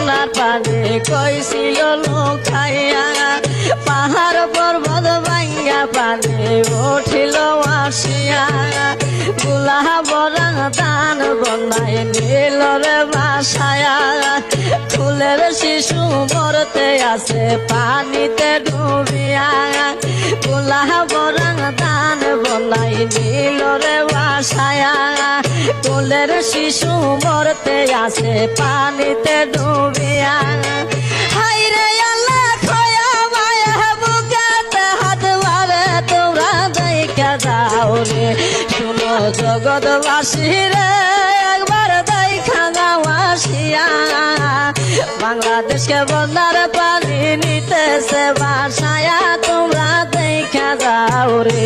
বন্যার পানি কইছিল লুকাইয়া পাহাড় পর্বত ভাইয়া পানি উঠিল আসিয়া গুলা বরং দান বন্যায় নীল রে ভাসায়া ফুলের শিশু মরতে আছে পানিতে ডুবিয়া গুলা বরং দান বন্যায় নীল রে ভাসায়া ফুলের শিশু মরতে আছে পানিতে ডুবিয়া হাইরে আল্লাহ খয়া মায়া বুকেতে হাত মারে তোমরা দেখা যাও রে শুনো জগৎবাসী রে একবার দেখা যাও আসিয়া বাংলাদেশকে বন্যার পানি নিতেছে ভাসায়া তোমরা দেখা যাও রে।